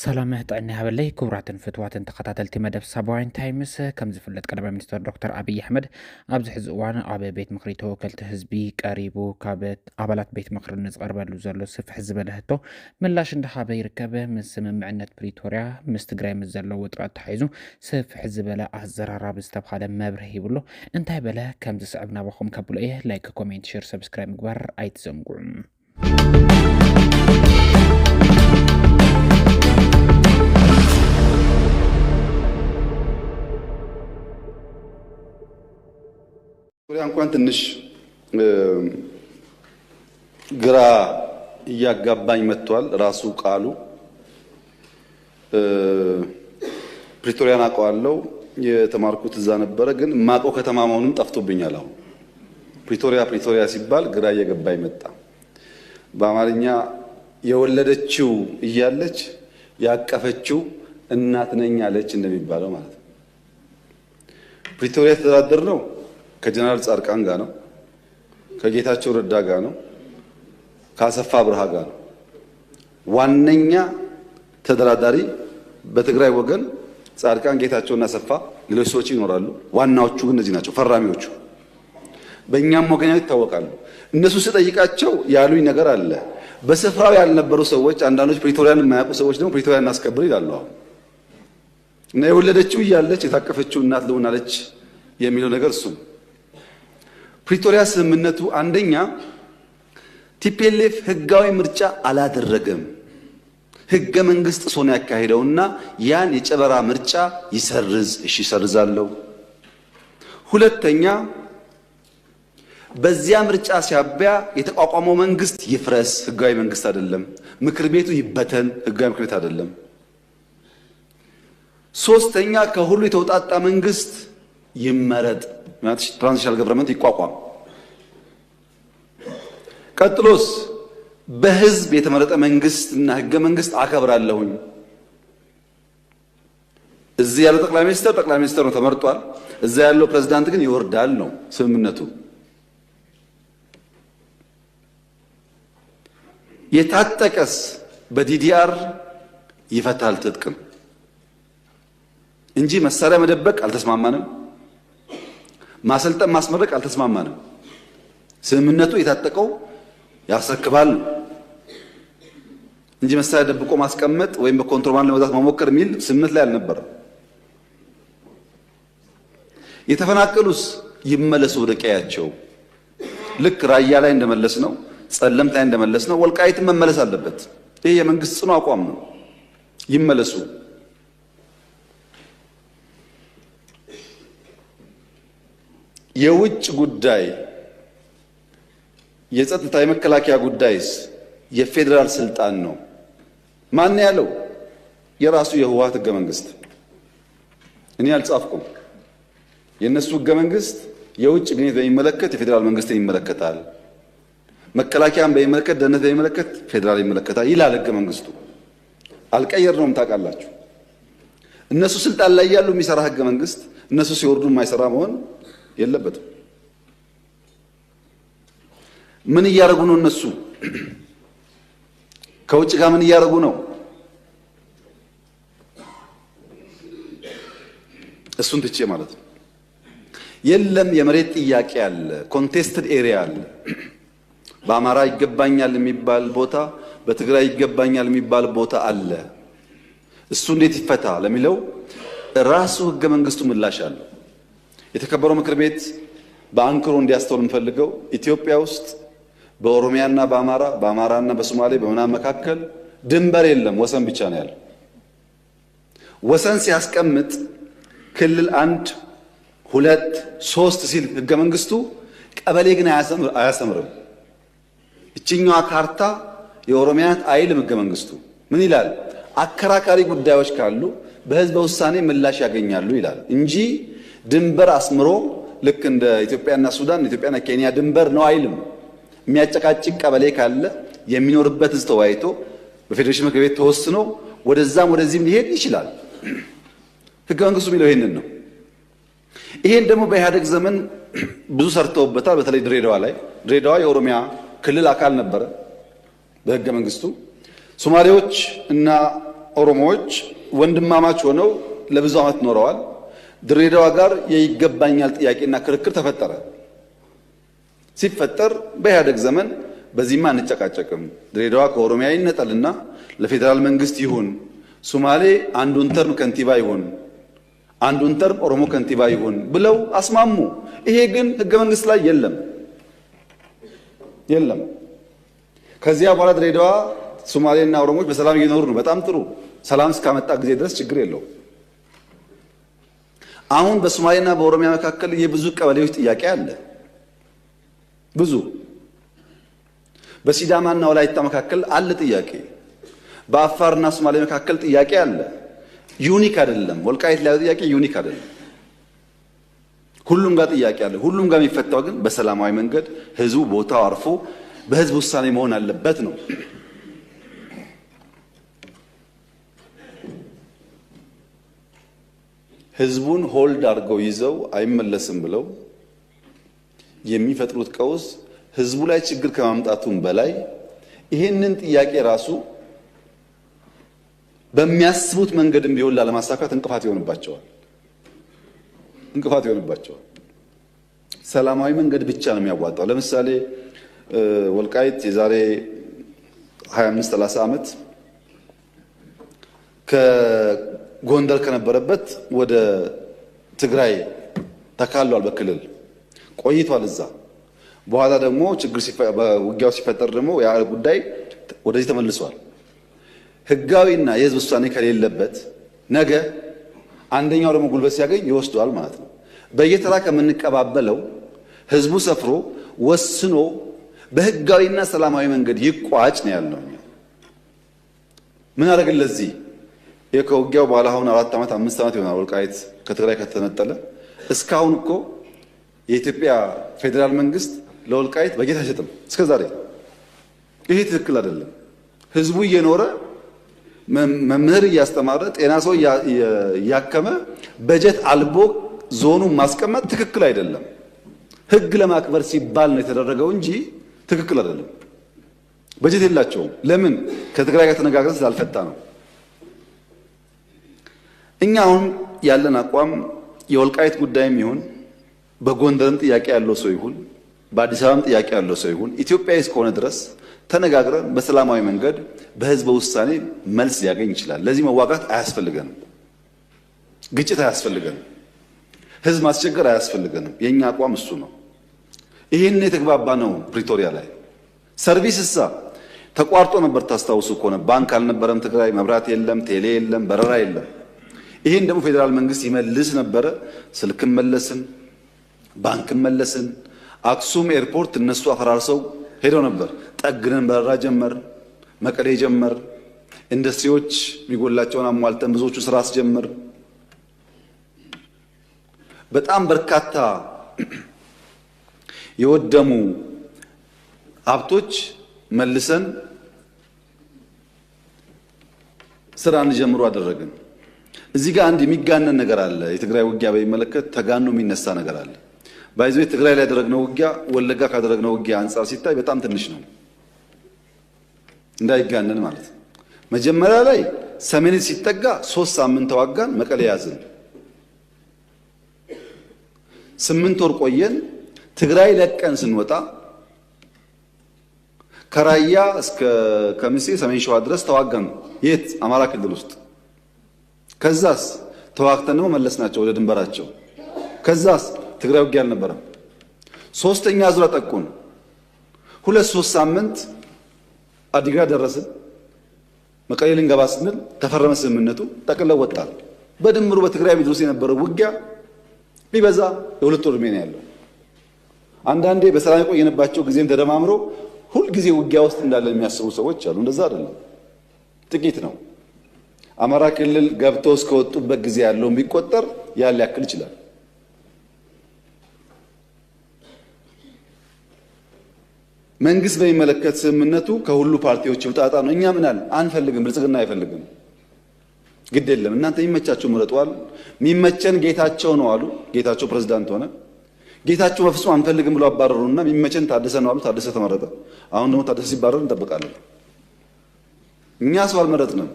سلامة طعنا هبلي كوراتن فتواتن تقاتلتي مدف سابوين تايمس كم زفلت قدم منستر دكتور أبي أحمد أبز حز وانا أبي بيت مخري توكلت حزبي قريبو كابت أبلات بيت مخري نزغر بلو زرلو سف حزب لهتو من لاش اندحابي يركبه من سمم معنت بريتوريا مستقراي مزلو وطرات تحيزو سف حزب لا أهزرارا بستبخاله مبرهي بلو انتهي بلا كم زسعبنا بخم كابلو ايه لايك كومنت شير سبسكرايب مقبر ايت زنقوم እንኳን ትንሽ ግራ እያጋባኝ መጥቷል ራሱ ቃሉ ፕሪቶሪያን አውቀዋለሁ የተማርኩት እዛ ነበረ ግን ማቆ ከተማ መሆኑን ጠፍቶብኛል አሁን ፕሪቶሪያ ሲባል ግራ እየገባኝ መጣ በአማርኛ የወለደችው እያለች ያቀፈችው እናት ነኝ አለች እንደሚባለው ማለት ነው ፕሪቶሪያ ተደራደር ነው ከጀነራል ጻድቃን ጋር ነው ከጌታቸው ረዳ ጋር ነው ከአሰፋ ብርሃ ጋር ነው ዋነኛ ተደራዳሪ በትግራይ ወገን ጻድቃን ጌታቸውና አሰፋ ሌሎች ሰዎች ይኖራሉ ዋናዎቹ ግን እነዚህ ናቸው ፈራሚዎቹ በእኛም ወገን ይታወቃሉ እነሱ ሲጠይቃቸው ያሉኝ ነገር አለ በስፍራው ያልነበሩ ሰዎች አንዳንዶች ፕሪቶሪያን የማያውቁ ሰዎች ደግሞ ፕሪቶሪያን እናስከብር ይላሉ እና የወለደችው እያለች የታቀፈችው እናት ልሆናለች የሚለው ነገር እሱ ፕሪቶሪያ ስምምነቱ አንደኛ ቲፒኤልኤፍ ህጋዊ ምርጫ አላደረገም ህገ መንግስት ሶን ያካሄደውና ያን የጨበራ ምርጫ ይሰርዛለው ሁለተኛ በዚያ ምርጫ ሲያበያ የተቋቋመው መንግስት ይፍረስ ህጋዊ መንግስት አይደለም ምክር ቤቱ ይበተን ህጋዊ ምክር ቤት አይደለም ሶስተኛ ከሁሉ የተውጣጣ መንግስት ይመረጥ ማለት ትራንዚሽናል ገቨርንመንት ይቋቋም ቀጥሎስ በህዝብ የተመረጠ መንግስትና ህገ መንግስት አከብራለሁኝ እዚህ ያለው ጠቅላይ ሚኒስትር ነው ተመርጧል እዛ ያለው ፕሬዝዳንት ግን ይወርዳል ነው ስምምነቱ የታጠቀስ በዲዲአር ይፈታል ትጥቅም እንጂ መሳሪያ መደበቅ አልተስማማንም ማሰልጠን ማስመረቅ አልተስማማንም ስምምነቱ የታጠቀው ያስረክባል እንጂ መሳሪያ ደብቆ ማስቀመጥ ወይም በኮንትሮባንድ ለመግዛት መሞከር የሚል ስምምነት ላይ አልነበረም የተፈናቀሉስ ይመለሱ ወደ ቀያቸው ልክ ራያ ላይ እንደመለስ ነው ጸለምት ላይ እንደመለስ ነው ወልቃይት መመለስ አለበት ይሄ የመንግስት ጽኑ አቋም ነው ይመለሱ የውጭ ጉዳይ የጸጥታ የመከላከያ ጉዳይስ የፌደራል ስልጣን ነው ማን ያለው የራሱ የህወሓት ህገ መንግስት እኔ አልጻፍኩም የነሱ ህገ መንግስት የውጭ ግንኙነት በሚመለከት የፌደራል መንግስትን ይመለከታል መከላከያን በሚመለከት ደህንነት በሚመለከት ፌደራል ይመለከታል ይላል ህገ መንግስቱ አልቀየርነውም ታውቃላችሁ እነሱ ስልጣን ላይ ያሉ የሚሰራ ህገ መንግስት እነሱ ሲወርዱ የማይሰራ መሆን የለበትም ምን እያደረጉ ነው እነሱ ከውጭ ጋር ምን እያደረጉ ነው እሱን ትቼ ማለት ነው የለም የመሬት ጥያቄ አለ ኮንቴስትድ ኤሪያ አለ በአማራ ይገባኛል የሚባል ቦታ በትግራይ ይገባኛል የሚባል ቦታ አለ እሱ እንዴት ይፈታ ለሚለው ራሱ ህገ መንግስቱ ምላሽ አለው የተከበረው ምክር ቤት በአንክሮ እንዲያስተውል እንፈልገው ኢትዮጵያ ውስጥ በኦሮሚያና በአማራና በሶማሌ በመናም መካከል ድንበር የለም ወሰን ብቻ ነው ያለው ወሰን ሲያስቀምጥ ክልል 1 2 3 ሲል ህገ መንግስቱ ቀበሌ ግን አያሰምርም እቺኛዋ ካርታ የኦሮሚያን አይልም ህገ መንግስቱ ምን ይላል አከራካሪ ጉዳዮች ካሉ በህዝብ ውሳኔ ምላሽ ያገኛሉ ይላል እንጂ ድንበር አስምሮ ልክ እንደ ኢትዮጵያና ሱዳን ኢትዮጵያና ኬንያ ድንበር ነው አይልም የሚያጨቃጭቅ ቀበሌ ካለ የሚኖርበት ህዝብ ተወያይቶ በፌዴሬሽን ምክር ቤት ተወስኖ ወደዛም ወደዚህም ሊሄድ ይችላል ህገ መንግስቱ የሚለው ይሄንን ነው ይሄን ደግሞ በኢህአደግ ዘመን ብዙ ሰርተውበታል በተለይ ድሬዳዋ የኦሮሚያ ክልል አካል ነበረ በህገ መንግስቱ ሶማሌዎች እና ኦሮሞዎች ወንድማማች ሆነው ለብዙ ዓመት ኖረዋል። ድሬዳዋ ጋር የይገባኛል ጥያቄና ክርክር ተፈጠረ። ሲፈጠር በኢህአደግ ዘመን በዚህማ አንጨቃጨቅም፣ ድሬዳዋ ከኦሮሚያ ይነጠልና ለፌዴራል መንግስት ይሁን፣ ሶማሌ አንዱን ተርም ከንቲባ ይሁን፣ አንዱን ተርም ኦሮሞ ከንቲባ ይሁን ብለው አስማሙ። ይሄ ግን ህገ መንግስት ላይ የለም። ከዚያ በኋላ ድሬዳዋ ሶማሌና ኦሮሞዎች በሰላም እየኖሩ ነው። በጣም ጥሩ። ሰላም እስካመጣ ጊዜ ድረስ ችግር የለውም። አሁን በሶማሌና በኦሮሚያ መካከል የብዙ ቀበሌዎች ጥያቄ አለ። ብዙ በሲዳማና ወላይታ መካከል አለ ጥያቄ። በአፋርና ሶማሌ መካከል ጥያቄ አለ። ዩኒክ አይደለም። ወልቃይት ላይ ጥያቄ ዩኒክ አይደለም። ሁሉም ጋር ጥያቄ አለ። ሁሉም ጋር የሚፈታው ግን በሰላማዊ መንገድ ህዝቡ ቦታው አርፎ በህዝብ ውሳኔ መሆን አለበት ነው። ህዝቡን ሆልድ አድርገው ይዘው አይመለስም ብለው የሚፈጥሩት ቀውስ ህዝቡ ላይ ችግር ከማምጣቱም በላይ ይሄንን ጥያቄ ራሱ በሚያስቡት መንገድም ቢሆን ላለማሳካት እንቅፋት ይሆንባቸዋል። ሰላማዊ መንገድ ብቻ ነው የሚያዋጣው። ለምሳሌ ወልቃይት የዛሬ 25-30 ዓመት ከጎንደር ከነበረበት ወደ ትግራይ ተካሏል። በክልል ቆይቷል እዛ። በኋላ ደግሞ ውጊያው ሲፈጠር ደግሞ ያ ጉዳይ ወደዚህ ተመልሷል። ህጋዊና የህዝብ ውሳኔ ከሌለበት ነገ አንደኛው ደግሞ ጉልበት ሲያገኝ ይወስደዋል ማለት ነው። በየተራ ከምንቀባበለው ህዝቡ ሰፍሮ ወስኖ በህጋዊና ሰላማዊ መንገድ ይቋጭ ነው ያለው። ምን አደረግን ለዚህ? ከውጊያው በኋላ አሁን 4 ዓመት 5 ዓመት ይሆናል ወልቃይት ከትግራይ ከተነጠለ። እስካሁን እኮ የኢትዮጵያ ፌዴራል መንግስት ለወልቃይት በጀት አይሰጥም እስከዛሬ። ይሄ ትክክል አይደለም። ህዝቡ እየኖረ መምህር እያስተማረ ጤና ሰው እያከመ በጀት አልቦ ዞኑን ማስቀመጥ ትክክል አይደለም። ህግ ለማክበር ሲባል ነው የተደረገው እንጂ ትክክል አይደለም። በጀት የላቸውም። ለምን? ከትግራይ ጋር ተነጋግረን ስላልፈታ ነው። እኛ አሁን ያለን አቋም የወልቃይት ጉዳይም ይሁን በጎንደርም ጥያቄ ያለው ሰው ይሁን በአዲስ አበባም ጥያቄ ያለው ሰው ይሁን ኢትዮጵያዊ እስከሆነ ድረስ ተነጋግረን በሰላማዊ መንገድ በህዝበ ውሳኔ መልስ ሊያገኝ ይችላል። ለዚህ መዋጋት አያስፈልገንም። ግጭት አያስፈልገንም። ህዝብ ማስቸገር አያስፈልገንም። የኛ አቋም እሱ ነው። ይሄን የተግባባ ነው። ፕሪቶሪያ ላይ ሰርቪስ ተቋርጦ ነበር። ታስታውሱ ከሆነ ባንክ አልነበረም ትግራይ፣ መብራት የለም፣ ቴሌ የለም፣ በረራ የለም። ይሄን ደግሞ ፌዴራል መንግስት ይመልስ ነበረ። ስልክም መለስን፣ ባንክም መለስን። አክሱም ኤርፖርት እነሱ አፈራርሰው ሄደው ነበር። ጠግነን በረራ ጀመር፣ መቀሌ ጀመር። ኢንዱስትሪዎች የሚጎላቸውን አሟልተን ብዙዎቹ ስራ አስጀመር። በጣም በርካታ የወደሙ ሀብቶች መልሰን ስራ እንጀምሩ አደረግን። እዚህ ጋር አንድ የሚጋነን ነገር አለ። የትግራይ ውጊያ በሚመለከት ተጋኖ የሚነሳ ነገር አለ። ባይዞ ትግራይ ላይ ያደረግነው ውጊያ ወለጋ ካደረግነው ውጊያ አንጻር ሲታይ በጣም ትንሽ ነው። እንዳይጋነን ማለት ነው። መጀመሪያ ላይ ሰሜን ሲጠጋ 3 ሳምንት ተዋጋን፣ መቀሌ ያዝን። 8 ወር ቆየን። ትግራይ ለቀን ስንወጣ ከራያ እስከ ከሚሴ ሰሜን ሸዋ ድረስ ተዋጋን። የት? አማራ ክልል ውስጥ። ከዛስ ተዋግተን ነው መለስናቸው ወደ ድንበራቸው። ከዛስ ትግራይ ውጊያ አልነበረም። 3ኛ ዙር አጠቁን። 2-3 ሳምንት አዲግራት ደረስን። መቀሌ ልንገባ ስንል ተፈረመ ስምምነቱ፣ ጠቅልለው ወጣን። በድምሩ በትግራይ ምድር ውስጥ የነበረው ውጊያ ቢበዛ የ2 ወር ዕድሜ ነው ያለው። አንዳንዴ በሰላም የቆየንባቸው ጊዜም ተደማምሮ ሁል ጊዜ ውጊያ ውስጥ እንዳለ የሚያስቡ ሰዎች አሉ። እንደዛ አይደለም፣ ጥቂት ነው። አማራ ክልል ገብተው እስከወጡበት ጊዜ ያለውን ቢቆጠር ያን ሊያክል ይችላል። መንግስት በሚመለከት ስምምነቱ ከሁሉ ፓርቲዎች ይውጣጣ ነው። እኛ ምን አለ አንፈልግም፣ ብልጽግና አይፈልግም። ግድ የለም እናንተ የሚመቻቸው ምረጧል። የሚመቸን ጌታቸው ነው አሉ። ጌታቸው ፕሬዝዳንት ሆነ። ጌታቸው በፍጹም አንፈልግም ብሎ አባረሩና የሚመቸን ታደሰ ነው አሉ። ታደሰ ተመረጠ። አሁን ደግሞ ታደሰ ሲባረር እንጠብቃለን። እኛ ሰው አልመረጥንም።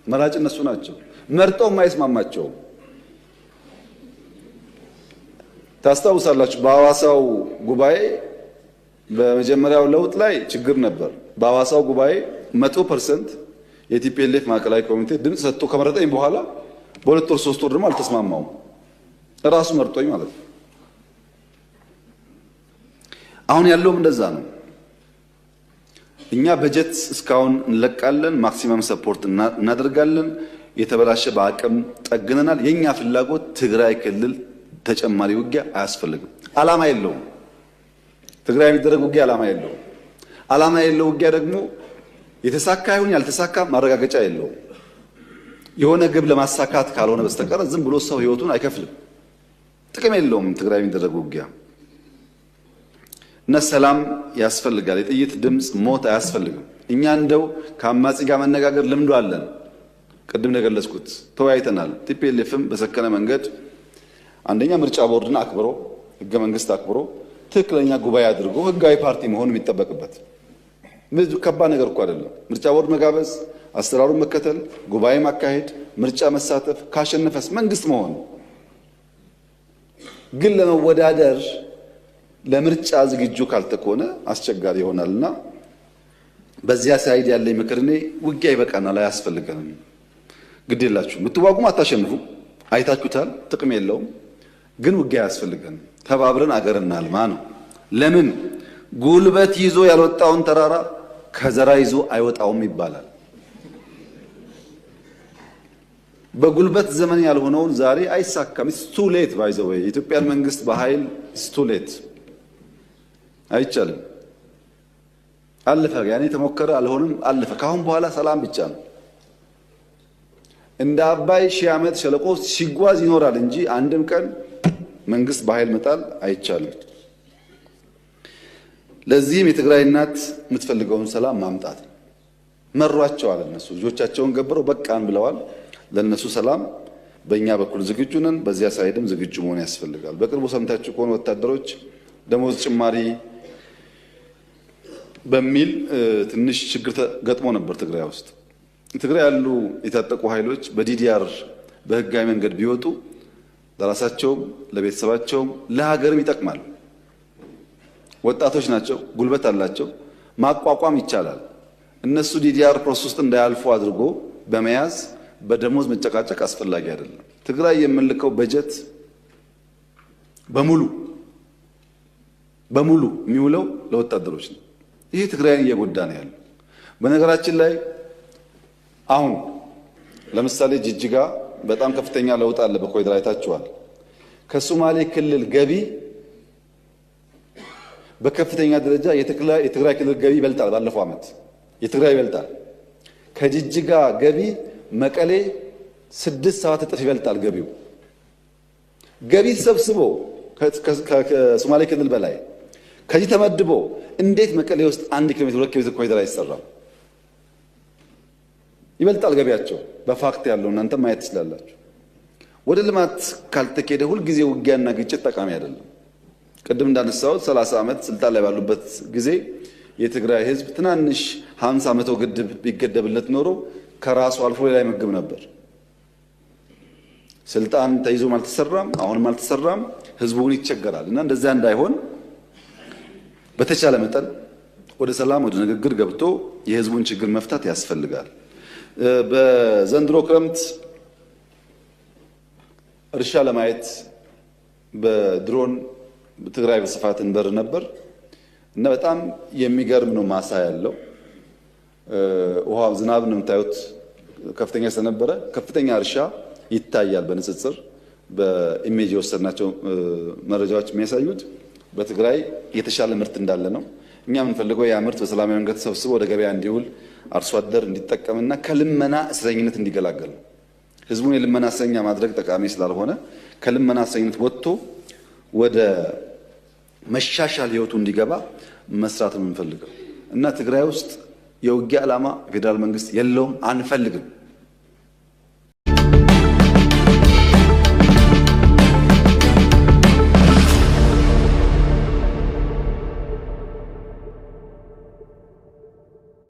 መራጭ እነሱ ናቸው። መርጠው የማይስማማቸው ታስታውሳላችሁ። በሐዋሳው ጉባኤ በመጀመሪያው ለውጥ ላይ ችግር ነበር። በሐዋሳው ጉባኤ 100% የቲፒኤልኤፍ ማዕከላዊ ኮሚቴ ድምፅ ሰጥቶ ከመረጠኝ በኋላ በሁለት ወር ሶስት ወር ደግሞ አልተስማማውም። ራሱ መርጦኝ ማለት ነው። አሁን ያለውም እንደዛ ነው። እኛ በጀት እስካሁን እንለቃለን፣ ማክሲመም ሰፖርት እናደርጋለን። የተበላሸ በአቅም ጠግነናል። የኛ ፍላጎት ትግራይ ክልል ተጨማሪ ውጊያ አያስፈልግም። ዓላማ የለውም። ትግራይ የሚደረግ ውጊያ ዓላማ የለውም። ዓላማ የለው ውጊያ ደግሞ የተሳካ ይሁን ያልተሳካ ማረጋገጫ የለውም። የሆነ ግብ ለማሳካት ካልሆነ በስተቀር ዝም ብሎ ሰው ህይወቱን አይከፍልም። ጥቅም የለውም ትግራይ የሚደረግ ውጊያ እና ሰላም ያስፈልጋል። የጥይት ድምፅ ሞት አያስፈልግም። እኛ እንደው ከአማጺ ጋር መነጋገር ልምዶ አለን። ቅድም እንደገለጽኩት ተወያይተናል። ቲፒኤልኤፍም በሰከነ መንገድ አንደኛ ምርጫ ቦርድን አክብሮ ህገ መንግስት አክብሮ ትክክለኛ ጉባኤ አድርጎ ህጋዊ ፓርቲ መሆን የሚጠበቅበት ከባድ ነገር እኮ አይደለም። ምርጫ ቦርድ መጋበዝ፣ አሰራሩን መከተል፣ ጉባኤ ማካሄድ፣ ምርጫ መሳተፍ፣ ካሸነፈስ መንግስት መሆን። ግን ለመወዳደር ለምርጫ ዝግጁ ካልተኮነ አስቸጋሪ ይሆናልና በዚያ ሳይድ ያለኝ ምክር እኔ ውጊያ ይበቃናል፣ አያስፈልገንም። ግድ የላችሁ ብትዋጉም አታሸንፉ፣ አይታችሁታል፣ ጥቅም የለውም። ግን ውጊያ አያስፈልገንም። ተባብረን አገር እናልማ ነው። ለምን ጉልበት ይዞ ያልወጣውን ተራራ ከዘራ ይዞ አይወጣውም ይባላል። በጉልበት ዘመን ያልሆነውን ዛሬ አይሳካም። ኢትስ ቱ ሌት ባይ ዘ ዌይ የኢትዮጵያን መንግስት በኃይል ኢትስ ቱ ሌት አይቻልም። አለፈ። ያኔ ተሞከረ፣ አልሆነም፣ አለፈ። ካሁን በኋላ ሰላም ብቻ ነው። እንደ አባይ ሺህ ዓመት ሸለቆ ሲጓዝ ይኖራል እንጂ አንድም ቀን መንግስት በኃይል መጣል አይቻልም። ለዚህም የትግራይ እናት የምትፈልገውን ሰላም ማምጣት መሯቸዋል። እነሱ ልጆቻቸውን ገብረው በቃን ብለዋል። ለነሱ ሰላም በእኛ በኩል ዝግጁ ነን። በዚያ ሳይድም ዝግጁ መሆን ያስፈልጋል። በቅርቡ ሰምታችሁ ከሆነ ወታደሮች ደሞዝ ጭማሪ በሚል ትንሽ ችግር ገጥሞ ነበር ትግራይ ውስጥ። ትግራይ ያሉ የታጠቁ ኃይሎች በዲዲአር በህጋዊ መንገድ ቢወጡ ለራሳቸውም ለቤተሰባቸውም ለሀገርም ይጠቅማል። ወጣቶች ናቸው፣ ጉልበት አላቸው፣ ማቋቋም ይቻላል። እነሱ ዲዲአር ፕሮሰስ ውስጥ እንዳያልፉ አድርጎ በመያዝ በደሞዝ መጨቃጨቅ አስፈላጊ አይደለም። ትግራይ የምንልከው በጀት በሙሉ የሚውለው ለወታደሮች ነው። ይህ ትግራይን እየጎዳ ነው ያለው። በነገራችን ላይ አሁን ለምሳሌ ጅጅጋ በጣም ከፍተኛ ለውጥ አለ። በኮሪደር አይታችኋል። ከሶማሌ ክልል ገቢ በከፍተኛ ደረጃ የትግራይ ክልል ገቢ ይበልጣል። ባለፈው ዓመት የትግራይ ይበልጣል። ከጅጅጋ ገቢ መቀሌ 6-7 እጥፍ ይበልጣል ገቢው። ገቢ ተሰብስቦ ከሶማሌ ክልል በላይ ከዚህ ተመድቦ እንዴት መቀሌ ውስጥ 1 ኪሎ ሜትር 2 ኪሎ ሜትር ኮሪደር አይሰራም? ይበልጣል ገቢያቸው። በፋክት ያለው እናንተ ማየት ትችላላችሁ። ወደ ልማት ካልተኬደ ሁልጊዜ ውጊያና ግጭት ጠቃሚ አይደለም። ቅድም እንዳነሳሁት 30 ዓመት ስልጣን ላይ ባሉበት ጊዜ የትግራይ ህዝብ ትናንሽ 50 መቶ ግድብ ቢገደብለት ኖሮ ከራሱ አልፎ ሌላ ይመግብ ነበር። ስልጣን ተይዞም አልተሰራም፣ አሁንም አልተሰራም። ህዝቡን ይቸገራል እና እንደዛ እንዳይሆን በተቻለ መጠን ወደ ሰላም ወደ ንግግር ገብቶ የህዝቡን ችግር መፍታት ያስፈልጋል። በዘንድሮ ክረምት እርሻ ለማየት በድሮን ትግራይ በስፋት እንበር ነበር እና በጣም የሚገርም ነው። ማሳ ያለው ውሃ ዝናብ ነው የምታዩት ከፍተኛ ስለነበረ ከፍተኛ እርሻ ይታያል። በንጽጽር በኢሜጅ የወሰድናቸው መረጃዎች የሚያሳዩት በትግራይ የተሻለ ምርት እንዳለ ነው። እኛ የምንፈልገው ያ ምርት በሰላማዊ መንገድ ተሰብስቦ ወደ ገበያ እንዲውል አርሶ አደር እንዲጠቀምና ከልመና እስረኝነት እንዲገላገል። ህዝቡን የልመና እስረኛ ማድረግ ጠቃሚ ስላልሆነ ከልመና እስረኝነት ወጥቶ ወደ መሻሻል ህይወቱ እንዲገባ መስራት የምንፈልገው እና ትግራይ ውስጥ የውጊያ ዓላማ ፌዴራል መንግስት የለውም፣ አንፈልግም።